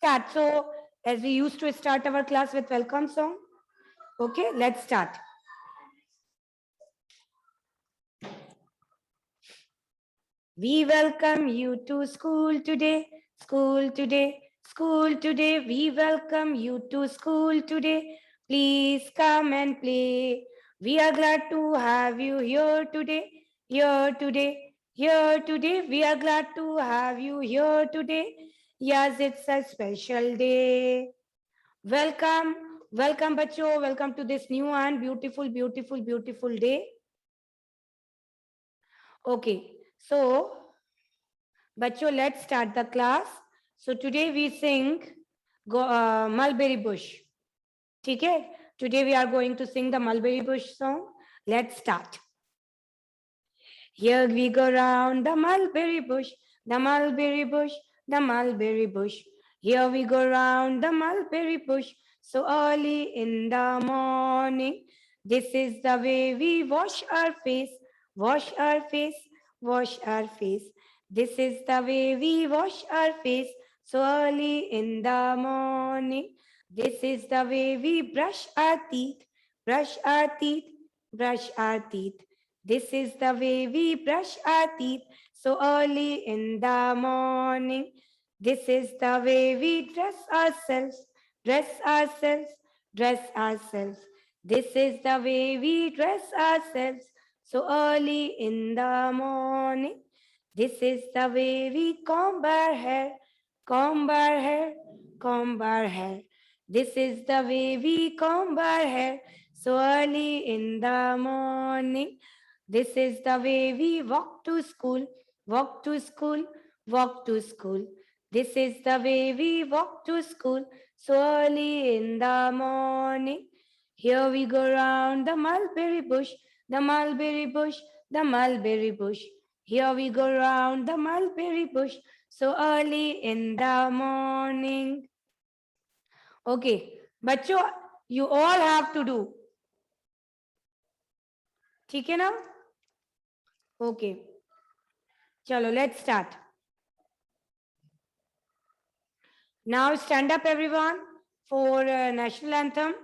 start. So as we used to start our class with welcome song. Okay, let's start. We welcome you to school today, school today, school today. We welcome you to school today. Please come and play. We are glad to have you here today, here today, here today. We are glad to have you here today. Yes, it's a special day. Welcome, welcome, बच्चों. Welcome to this new and beautiful, beautiful, beautiful day. Okay, so बच्चों, let's start the class. So today we sing Mulberry Bush. ठीक है? Today we are going to sing the Mulberry Bush song. Let's start. Here we go round the mulberry bush, the mulberry bush, the mulberry bush. Here we go round the mulberry bush so early in the morning. This is the way we wash our face, wash our face, wash our face. This is the way we wash our face so early in the morning. This is the way we brush our teeth, brush our teeth, brush our teeth. This is the way we brush our teeth so early in the morning. This is the way we dress ourselves, dress ourselves, dress ourselves. This is the way we dress ourselves so early in the morning. This is the way we comb our hair, comb our hair, comb our hair. This is the way we comb our hair so early in the morning. This is the way we walk to school, walk to school, walk to school. This is the way we walk to school so early in the morning. Here we go round the mulberry bush, the mulberry bush, the mulberry bush. Here we go round the mulberry bush so early in the morning. Okay, बच्चों, you all have to do. ठीक है ना? Okay. Chalo, let's start. Now stand up everyone for national anthem.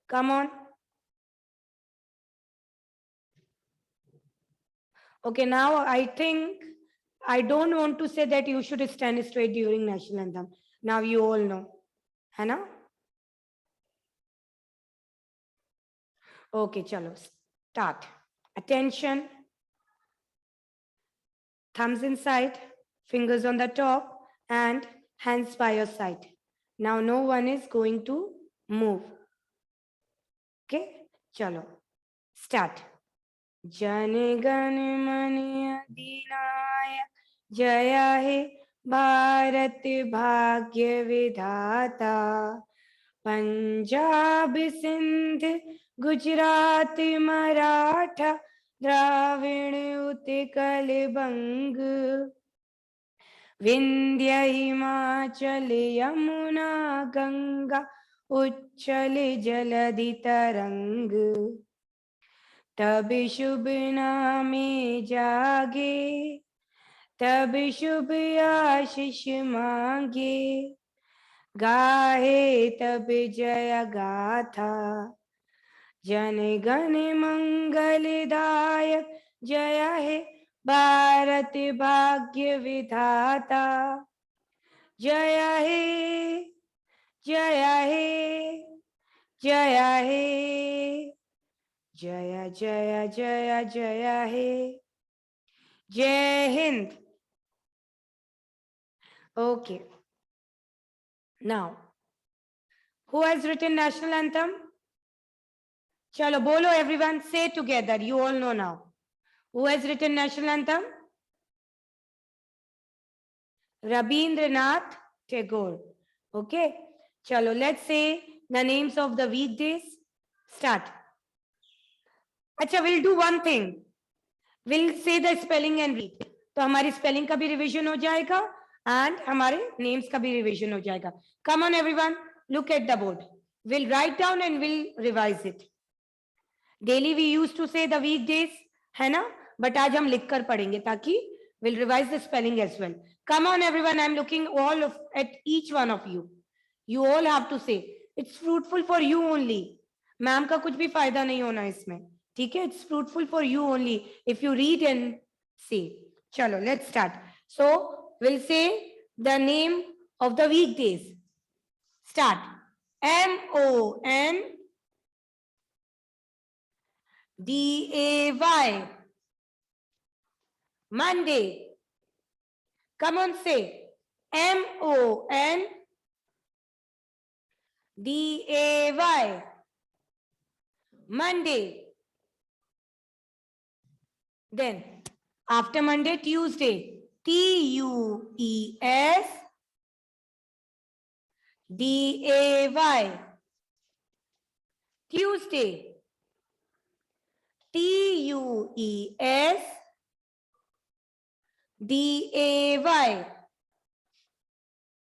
Come on. Okay, now I think I don't want to say that you should stand straight during national anthem. Now you all know. है ना? Okay, chalo, start. Attention. Thumbs inside, fingers on the top, and hands by your side. Now no one is going to move. Okay, chalo, start. Jana Gana मन अधिनायक जय हे भारत भाग्य विधाता पंजाब सिंध गुजरात मराठा द्राविड़ उत्कल बंग विंध्य हिमाचल यमुना गंगा उच्छल जलधि तरंग तब शुभ नामे जागे तब शुभ आशीष मांगे गाहे तब जय गाथा जन गण मंगलदायक जय हे भारत भाग्य विधाता जय हे जय हे जय हे जय जय जय जय हे जय Hind. Okay. Now, who has written national anthem? Chalo, bolo everyone, say together. You all know now. Who has written national anthem? Rabindranath Tagore. Okay. Chalo, let's say the names of the weekdays. Start. अच्छा, we'll do one thing. We'll say the spelling and read. तो हमारी spelling का भी revision हो जाएगा and हमारे names का भी revision हो जाएगा. Come on everyone, look at the board. We'll write down and we'll revise it. Daily we used to say the weekdays, है ना? But आज हम लिख कर पढ़ेंगे ताकि We'll revise the spelling as well. Come on, everyone. I'm looking at each one of you. You all have to say. It's fruitful for you only. Ma'am का कुछ भी फायदा नहीं होना इसमें. ठीक है? It's fruitful for you only if you read and say. Chalo, let's start. So we'll say the name of the weekdays. Start. MONDAY. Monday. Come on, say MONDAY. Monday. Then after Monday, Tuesday. TUESDAY. Tuesday. TUESDAY.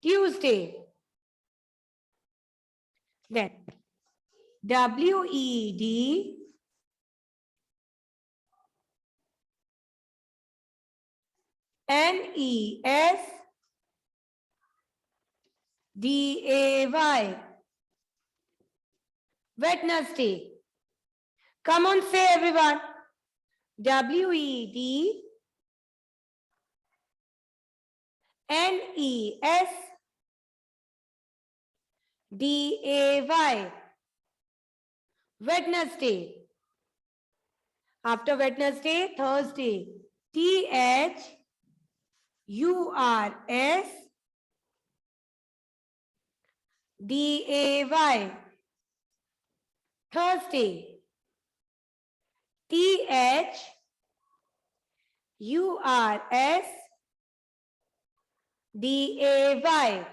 Tuesday. Then WEDNESDAY. Wednesday. Come on, say everyone. WEDNESDAY. Wednesday. After Wednesday, Thursday. THURSDAY. Thursday. THURSDAY.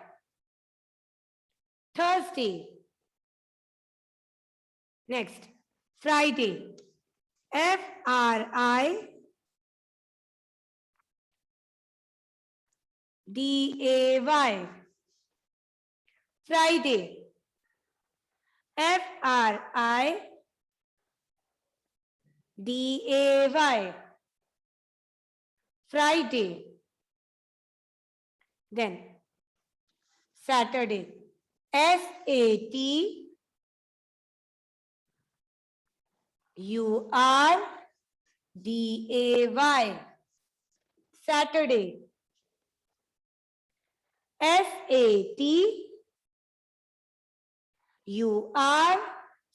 Thursday. Next, Friday. FRIDAY. Friday. FRIDAY. Friday. Then Saturday. SATURDAY. Saturday.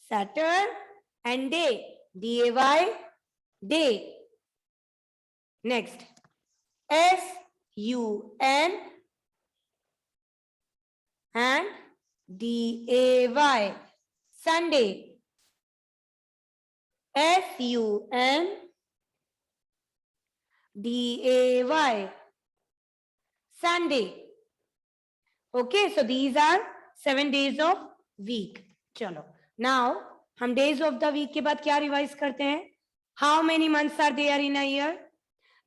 Saturn and day. DAY. Day. Next. SUN and DAY. Sunday. SUN DAY. Sunday. Okay, so these are 7 days of week. चलो. Now, हम days of the week के बाद क्या revise करते हैं? How many months are there in a year?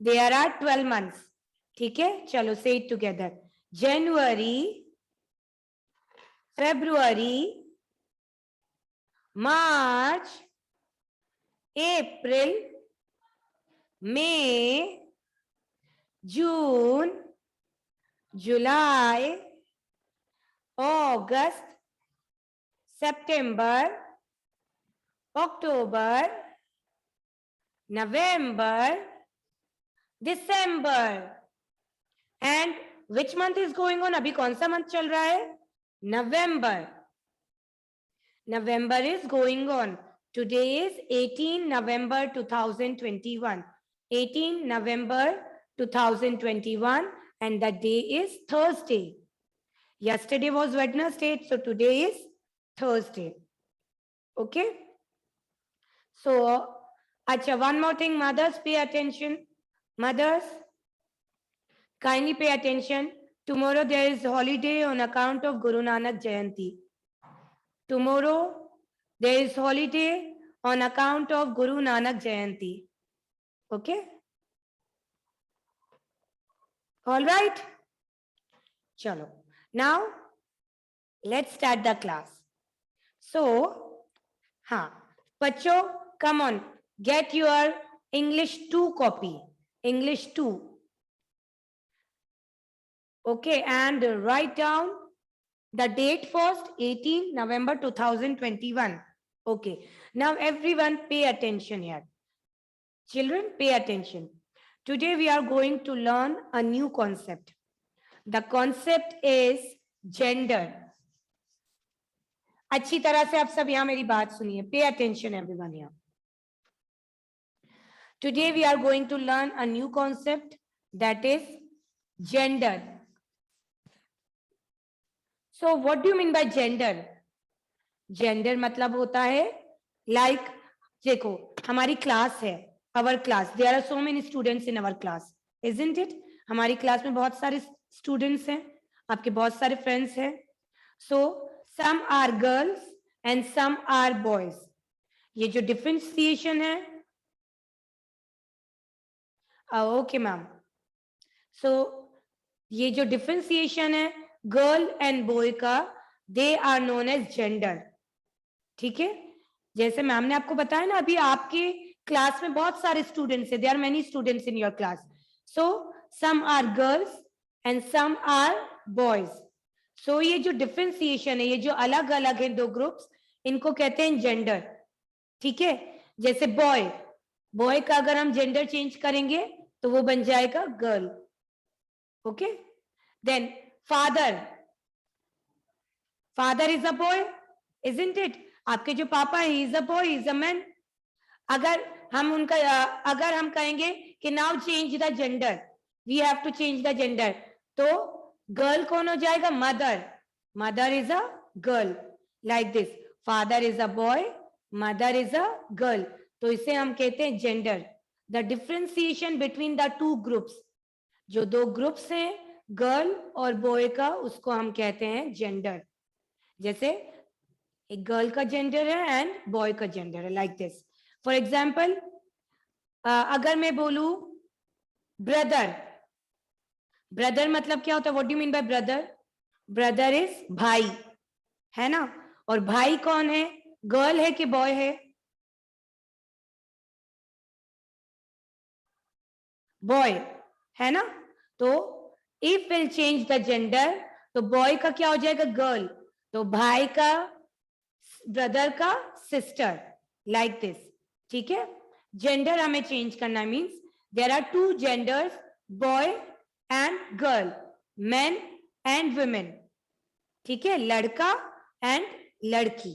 There are 12 months. ठीक है? चलो, say it together. January, February, March, April, May, June, July, August, September, October, November, December. And which month is going on? अभी कौन सा month चल रहा है? November. November is going on. Today is 18 November 2021. 18 November 2021 and the day is Thursday. Yesterday was Wednesday, so today is Thursday. Okay? So, acha, one more thing, mothers, pay attention. Mothers, kindly pay attention. Tomorrow there is holiday on account of Guru Nanak Jayanti. Tomorrow there is holiday on account of Guru Nanak Jayanti. Okay? All right? Chalo. Now, let's start the class. So, Pacho, come on, get your English 2 copy. English 2. Okay, and write down the date first, 18 November 2021. Okay, now everyone pay attention here. Children, pay attention. Today we are going to learn a new concept. The concept is gender. अच्छी तरह से आप सब यहाँ मेरी बात सुनिए. Pay attention everyone here. Today we are going to learn a new concept, that is gender. So what do you mean by gender? Gender मतलब होता है like, देखो हमारी क्लास है, our class, there are so many students in our class, isn't it? हमारी class में बहुत सारे स्टूडेंट्स हैं, आपके बहुत सारे फ्रेंड्स हैं. So some are girls and some are boys. ये जो डिफरेंशिएशन है, ओके मैम, सो ये जो डिफरेंशिएशन है गर्ल एंड बॉय का, they are known as gender. ठीक है, जैसे मैम ने आपको बताया ना, अभी आपके क्लास में बहुत सारे स्टूडेंट्स हैं, there are many students in your class. So some are girls and some are boys. सो ये जो डिफरेंशिएशन है, ये जो अलग अलग है दो ग्रुप्स, इनको कहते हैं जेंडर. ठीक है, जैसे बॉय, बॉय का अगर हम जेंडर चेंज करेंगे तो वो बन जाएगा girl. Okay, then father, father is a boy, isn't it? आपके जो पापा है, is a boy, is a man. अगर हम उनका अगर हम कहेंगे कि now change the gender, we have to change the gender, तो गर्ल कौन हो जाएगा? Mother. Mother is a girl, like this. Father is a boy, mother is a girl. तो इसे हम कहते हैं gender. The differentiation between the two groups, जो दो ग्रुप्स हैं गर्ल और बॉय का, उसको हम कहते हैं जेंडर. जैसे एक गर्ल का जेंडर है एंड बॉय का जेंडर है, लाइक दिस. फॉर एग्जाम्पल, अगर मैं बोलूं ब्रदर, ब्रदर मतलब क्या होता है? What do you mean by brother? Brother is भाई, है ना? और भाई कौन है? गर्ल है कि बॉय है? बॉय, है ना? तो if will change the gender, तो बॉय का क्या हो जाएगा? गर्ल. तो भाई का, ब्रदर का सिस्टर, लाइक दिस. ठीक है, जेंडर हमें चेंज करना means there are two genders, boy and girl, men and women. ठीक है, लड़का एंड लड़की.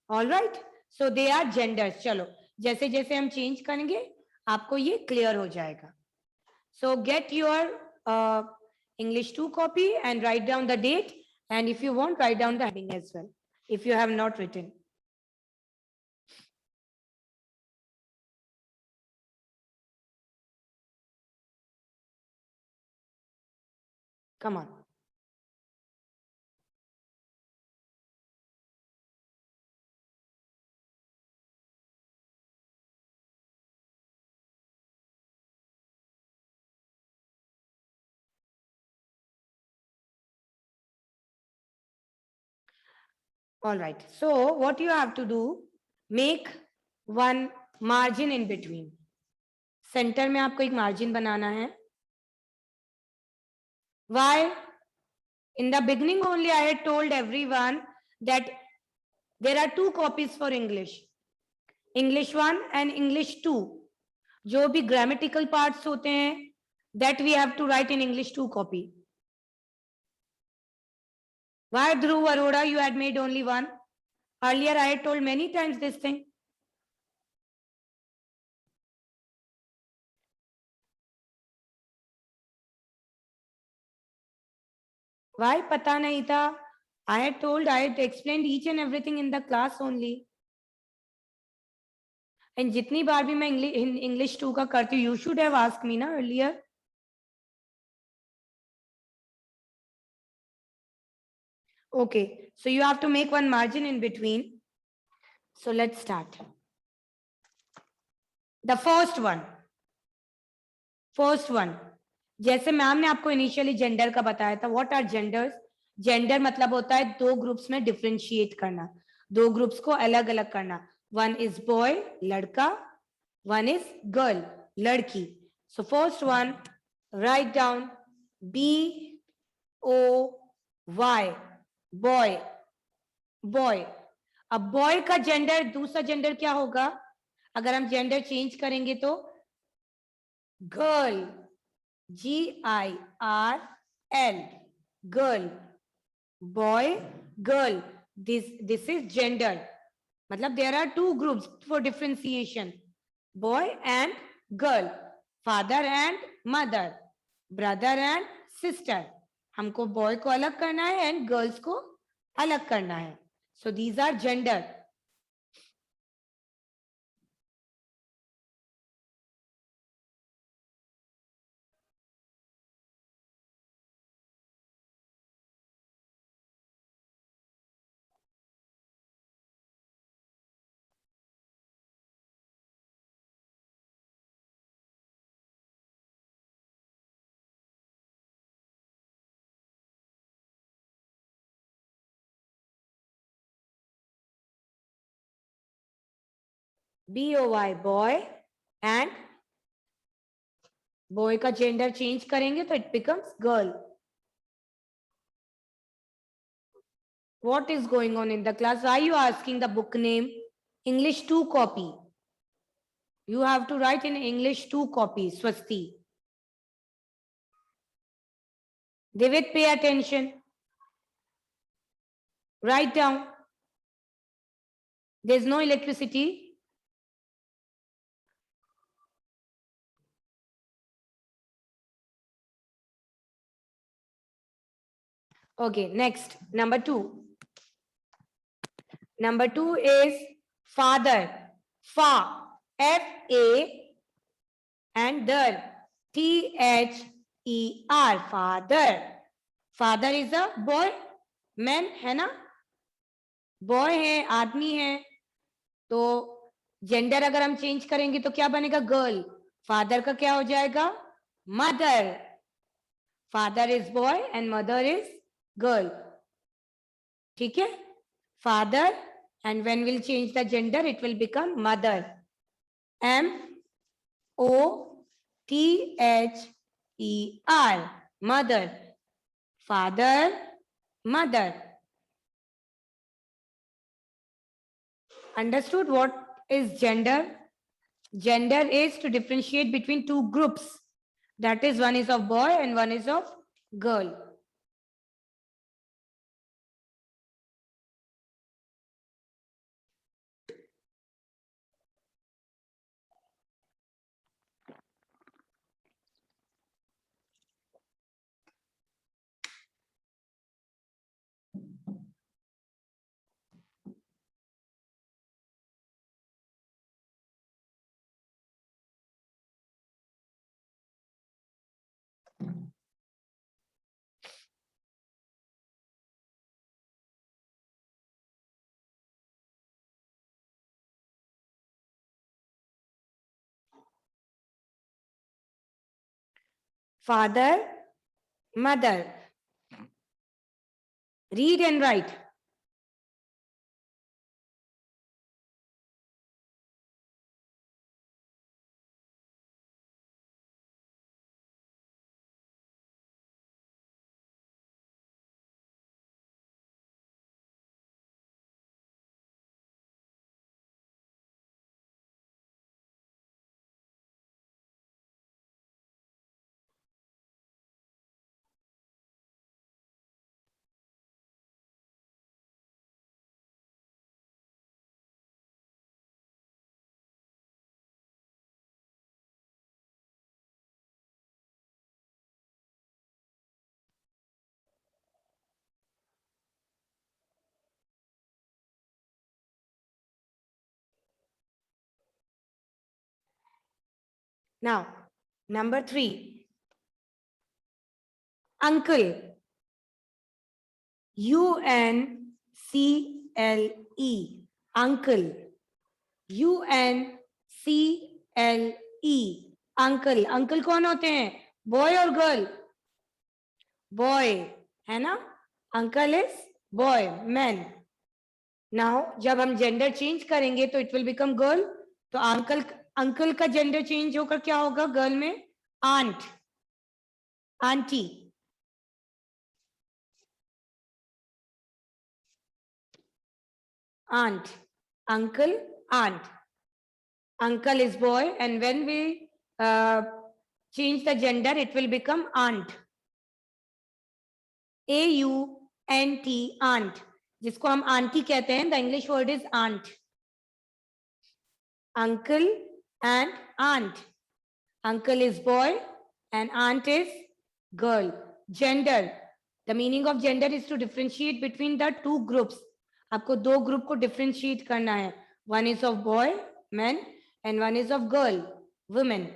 All right, so they are genders. चलो, जैसे जैसे हम चेंज करेंगे आपको ये क्लियर हो जाएगा. सो get your English 2 copy and write down the date, and if you want, write down the heading as well if you have not written. Come on. All right, so what you have to do, make one margin in between. Centre में आपको एक margin बनाना है. Why? In the beginning only I had told everyone that there are two copies for English, English 1 and English 2. जो भी grammatical parts होते हैं, that we have to write in English 2 copy. Why, Dhruv Arora, you had made only one? Earlier I had told many times this thing. Why पता नहीं था? I had told, I had explained each and everything in the class only. And जितनी बार भी मैं English 2 का करती हूँ, you should have asked me ना earlier. Okay, so you have to make one margin in between. So let's start. The first one, जैसे ma'am ने आपको इनिशियली जेंडर का बताया था. What are genders? जेंडर मतलब होता है दो ग्रुप्स में डिफरेंशिएट करना, दो ग्रुप्स को अलग अलग करना. वन इज बॉय, लड़का, वन इज गर्ल, लड़की. So first one, write down B BOY, boy, boy. अब बॉय का जेंडर, दूसरा जेंडर क्या होगा अगर हम जेंडर चेंज करेंगे तो? Girl, GIRL, girl. Boy, girl, this is gender. मतलब there are two groups for differentiation, boy and girl, father and mother, brother and sister. हमको बॉय को अलग करना है एंड गर्ल्स को अलग करना है। So these are gender. BOY, boy, and boy का जेंडर चेंज करेंगे तो it becomes girl. What is going on in the class? Why are you asking the book name? English 2 copy. You have to write in English 2 copies, Swasti. David, pay attention. Write down. There's no electricity. Okay, next, number 2. Number 2 is father. Fa, F-A, and der, T-H-E-R, father. Father is a boy, man, है ना? Boy है, आदमी है, तो gender अगर हम change करेंगे तो क्या बनेगा? गर्ल। फादर का क्या हो जाएगा? Mother. Father is boy and mother is girl. ठीक है, father, and when will change the gender it will become mother. MOTHER, mother. Father, mother. Understood what is gender? Gender is to differentiate between two groups. That is, one is of boy and one is of girl. Father, mother. Read and write. Now, number 3. Uncle. UNCLE. Uncle. UNCLE. Uncle. Uncle कौन होते हैं? Boy और girl? Boy, है ना? Uncle is boy, man. Now, जब हम gender change करेंगे तो इट विल बिकम गर्ल। तो अंकल का जेंडर चेंज होकर क्या होगा गर्ल में? Aunt, aunty. Aunt. Uncle, aunt. Uncle is boy, and when we change the gender, it will become aunt. AUNT, aunt. जिसको हम आंटी कहते हैं, the English word is aunt. Uncle and aunt. Uncle is boy and aunt is girl. Gender. The meaning of gender is to differentiate between the two groups. आपको दो group को differentiate करना है. One is of boy, men, and one is of girl, women.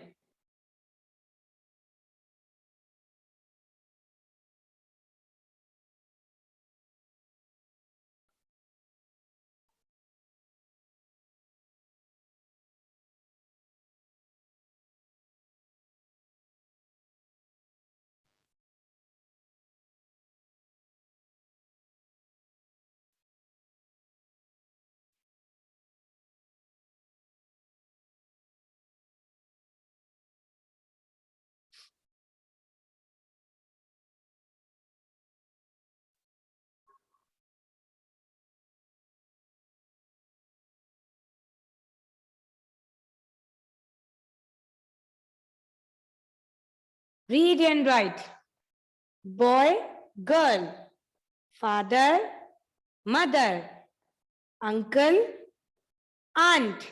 Read and write. Boy, girl. Father, mother. Uncle, aunt.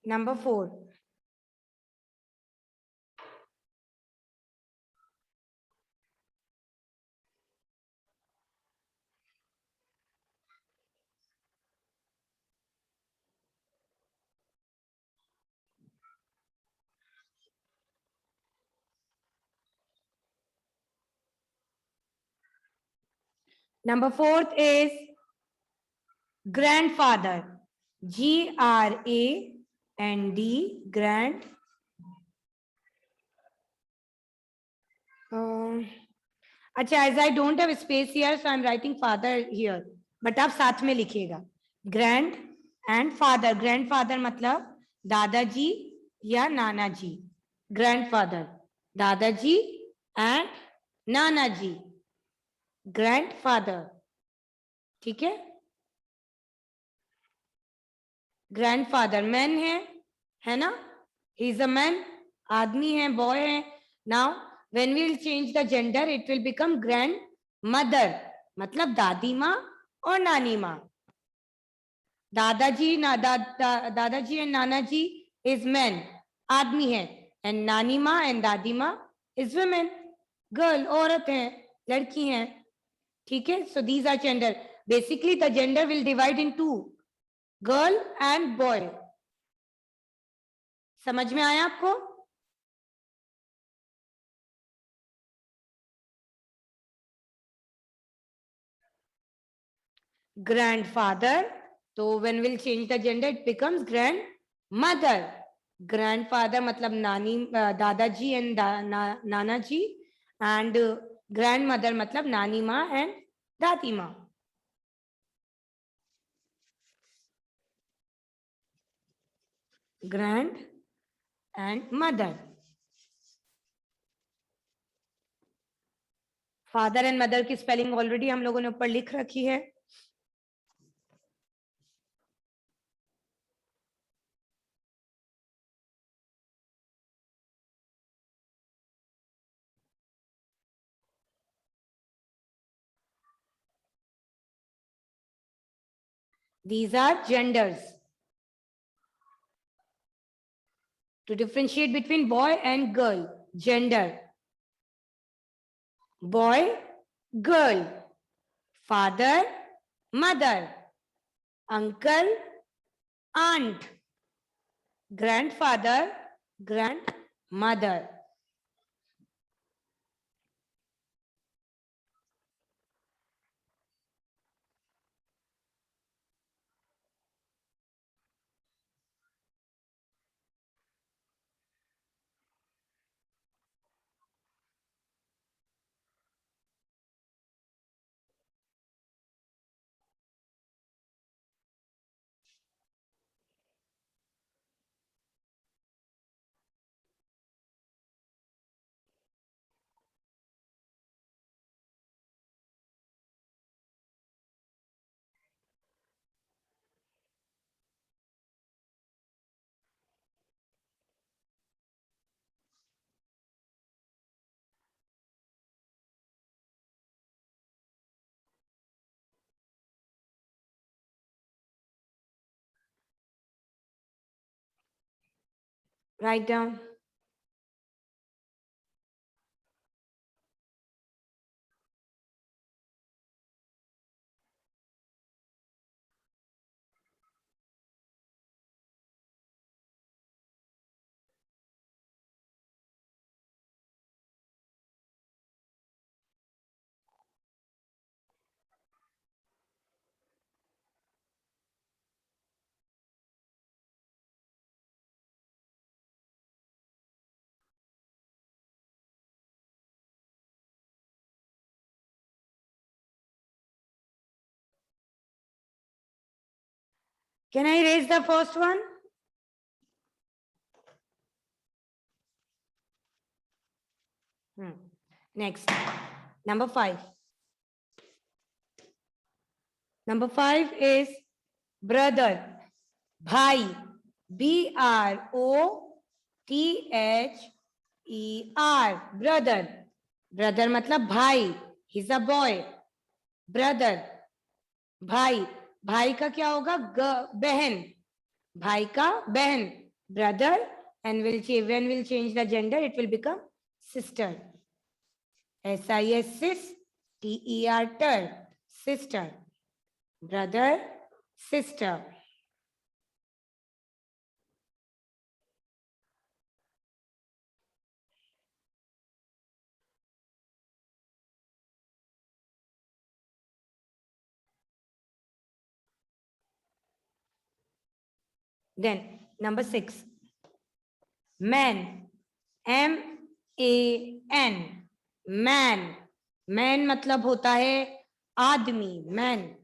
Number 4. Number 4th is grandfather. GRAND, grand. अच्छा, as I don't have space here, so I'm writing father here. But आप साथ में लिखिएगा. Grand and father. Grandfather मतलब दादाजी या नाना जी. Grandfather. दादाजी and Nana ji. Grandfather. ठीक है? Grandfather man है ना? He is a man. आदमी है, boy है. Now when we will change the gender, it will become grandmother. मतलब दादी माँ और नानी माँ. दादाजी दादाजी and Nana ji is men, आदमी है, and नानी माँ and दादी माँ is women, girl, औरत है, लड़की है. ठीक है? So these are gender. Basically the gender will divide in two, girl and boy. समझ में आया आपको? Grandfather, तो when we'll change the gender, it becomes grandmother. Grandfather मतलब नानी दादाजी and Nana ji, and grandmother मतलब नानी माँ and दादी माँ. Grand and mother. Father and mother की स्पेलिंग ऑलरेडी हम लोगों ने ऊपर लिख रखी है. These are genders. To differentiate between boy and girl, gender. Boy, girl. Father, mother. Uncle, aunt. Grandfather, grandmother. Write down. Can I raise the first one? Next, number 5. Number 5 is brother. Bhai. BROTHER. Brother. Brother मतलब भाई. He's a boy. Brother. भाई. भाई का क्या होगा? बहन. भाई का बहन. Brother. And when we'll change the gender, it will become sister. SIS, sis. TER, sister. Brother, sister. Then number 6. Man. MAN. Man. Man मतलब होता है आदमी. Man.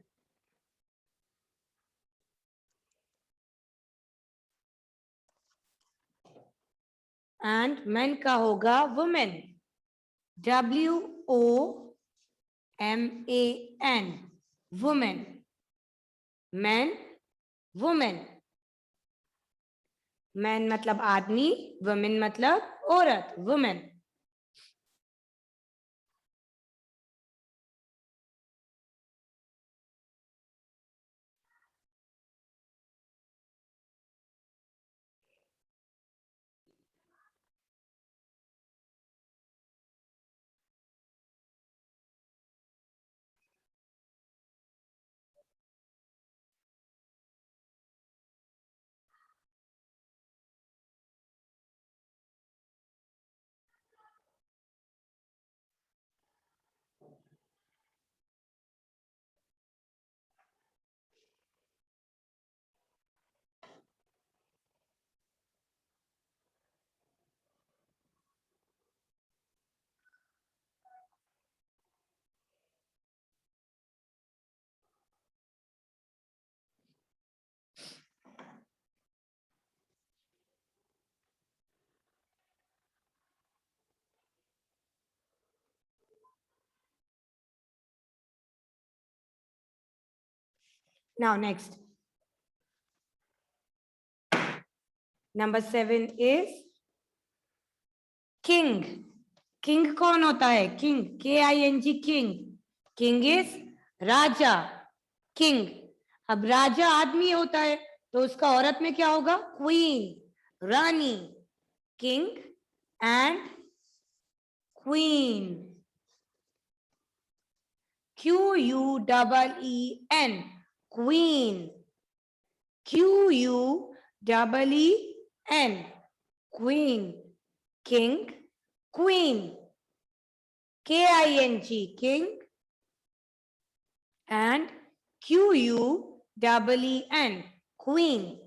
And man का होगा woman. WOMAN. Woman. Man. Woman. Man मतलब आदमी. Woman मतलब औरत. Woman. Now next. Number 7 is king. King कौन होता है? King. KING. King. King is Raja. King. अब राजा आदमी होता है तो उसका औरत में क्या होगा? Queen. Rani. King and queen. QUEEN. Queen. QUEEN. Queen. King. Queen. KING. King. And QUEEN. Queen.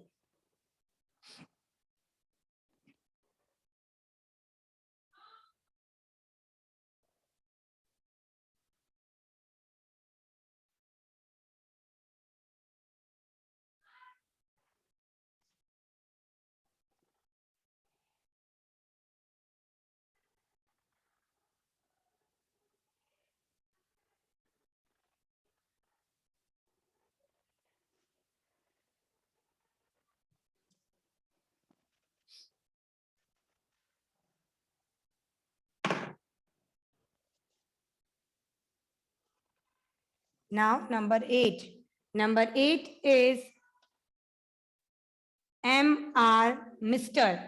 Now number 8. Number 8 is MR, Mr.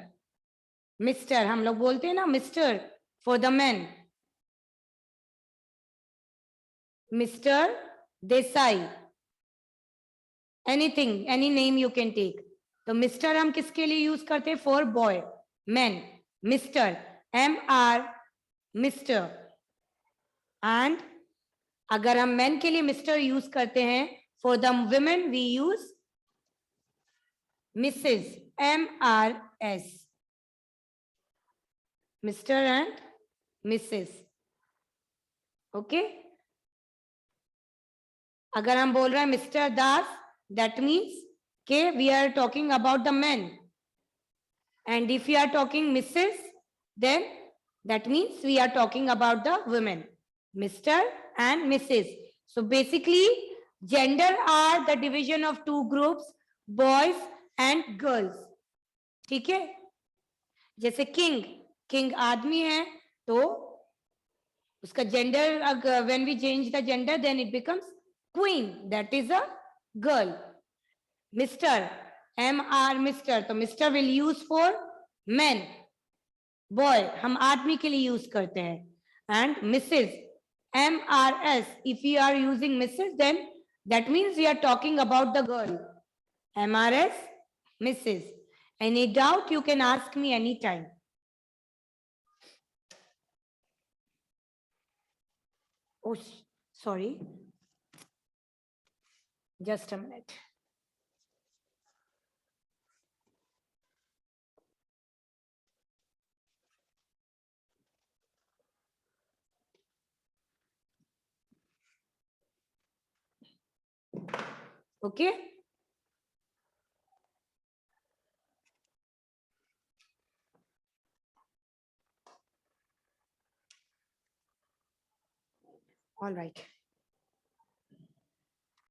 Mister, हम लोग बोलते हैं ना mister for the man, mister Desai, anything, any name you can take. तो mister हम किसके लिए use करते हैं? For boy, man, mister, MR, mister. And अगर हम मैन के लिए मिस्टर यूज करते हैं, for the women we use missus, MRS, mister and missus. Okay, अगर हम बोल रहे हैं मिस्टर दास, दैट मीन्स के we are talking about the man, and if you are talking missus, then that means we are talking about the women, Mr. and Mrs. So basically gender are the division of two groups, boys and girls. ठीक है, जैसे king, king आदमी है तो उसका gender, when we change the gender then it becomes queen, that is a girl. Mr, MR, Mr, तो Mr will use for men, boy हम आदमी के लिए यूज करते हैं, and missus, MRS, if you are using missus then that means you are talking about the girl, MRS, missus. Any doubt you can ask me any time. Oh, sorry, just a minute. Okay, all right.